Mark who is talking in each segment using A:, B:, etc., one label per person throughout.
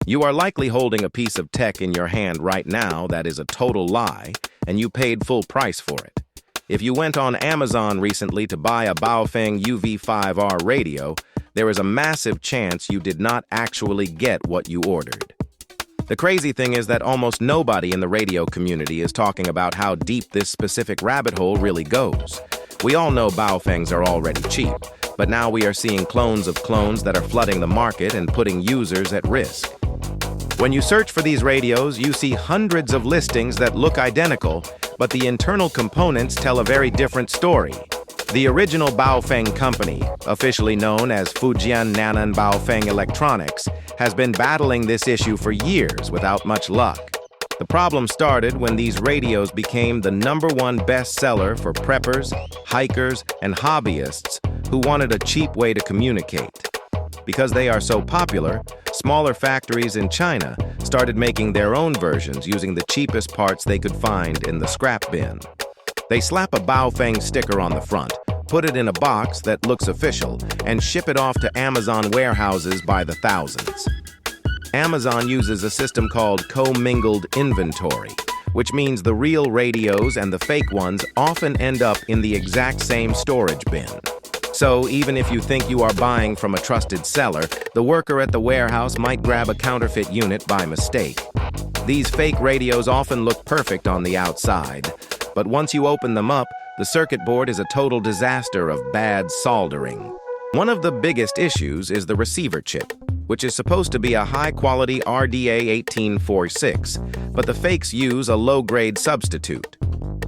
A: You are likely holding a piece of tech in your hand right now that is a total lie, and you paid full price for it. If you went on Amazon recently to buy a Baofeng UV5R radio, there is a massive chance you did not actually get what you ordered. The crazy thing is that almost nobody in the radio community is talking about how deep this specific rabbit hole really goes. We all know Baofengs are already cheap, but now we are seeing clones of clones that are flooding the market and putting users at risk. When you search for these radios, you see hundreds of listings that look identical, but the internal components tell a very different story. The original Baofeng company, officially known as Fujian Nanan Baofeng Electronics, has been battling this issue for years without much luck. The problem started when these radios became the #1 bestseller for preppers, hikers, and hobbyists who wanted a cheap way to communicate. Because they are so popular, smaller factories in China started making their own versions using the cheapest parts they could find in the scrap bin. They slap a Baofeng sticker on the front, put it in a box that looks official, and ship it off to Amazon warehouses by the thousands. Amazon uses a system called commingled inventory, which means the real radios and the fake ones often end up in the exact same storage bin. So even if you think you are buying from a trusted seller, the worker at the warehouse might grab a counterfeit unit by mistake. These fake radios often look perfect on the outside, but once you open them up, the circuit board is a total disaster of bad soldering. One of the biggest issues is the receiver chip, which is supposed to be a high-quality RDA1846, but the fakes use a low-grade substitute.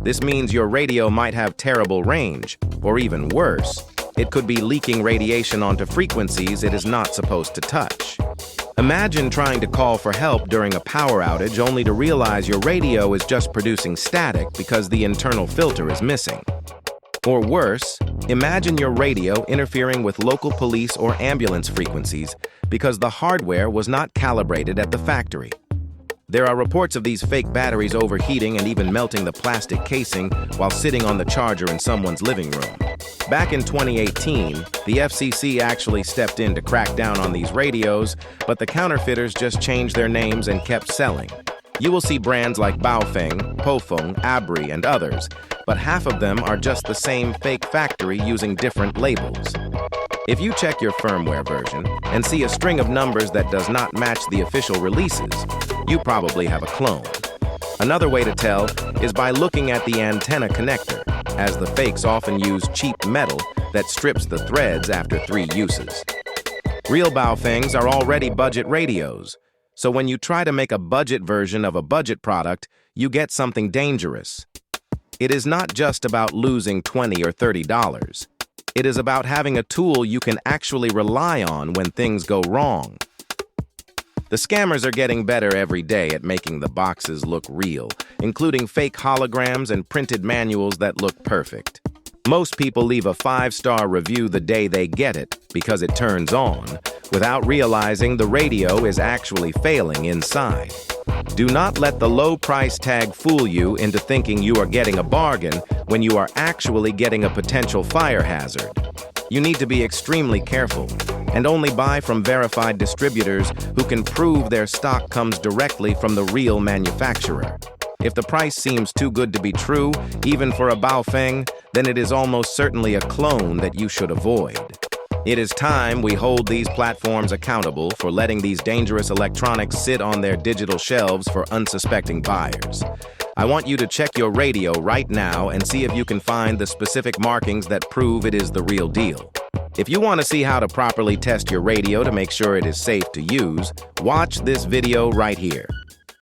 A: This means your radio might have terrible range, or even worse, it could be leaking radiation onto frequencies it is not supposed to touch. Imagine trying to call for help during a power outage only to realize your radio is just producing static because the internal filter is missing. Or worse, imagine your radio interfering with local police or ambulance frequencies because the hardware was not calibrated at the factory. There are reports of these fake batteries overheating and even melting the plastic casing while sitting on the charger in someone's living room. Back in 2018, the FCC actually stepped in to crack down on these radios, but the counterfeiters just changed their names and kept selling. You will see brands like Baofeng, Pofeng, Abri, and others, but half of them are just the same fake factory using different labels. If you check your firmware version and see a string of numbers that does not match the official releases, you probably have a clone. Another way to tell is by looking at the antenna connector, as the fakes often use cheap metal that strips the threads after 3 uses. Real Baofengs are already budget radios, so when you try to make a budget version of a budget product, you get something dangerous. It is not just about losing $20 or $30. It is about having a tool you can actually rely on when things go wrong. The scammers are getting better every day at making the boxes look real, including fake holograms and printed manuals that look perfect. Most people leave a 5-star review the day they get it because it turns on, without realizing the radio is actually failing inside. Do not let the low price tag fool you into thinking you are getting a bargain when you are actually getting a potential fire hazard. You need to be extremely careful and only buy from verified distributors who can prove their stock comes directly from the real manufacturer. If the price seems too good to be true, even for a Baofeng, then it is almost certainly a clone that you should avoid. It is time we hold these platforms accountable for letting these dangerous electronics sit on their digital shelves for unsuspecting buyers. I want you to check your radio right now and see if you can find the specific markings that prove it is the real deal. If you want to see how to properly test your radio to make sure it is safe to use, watch this video right here.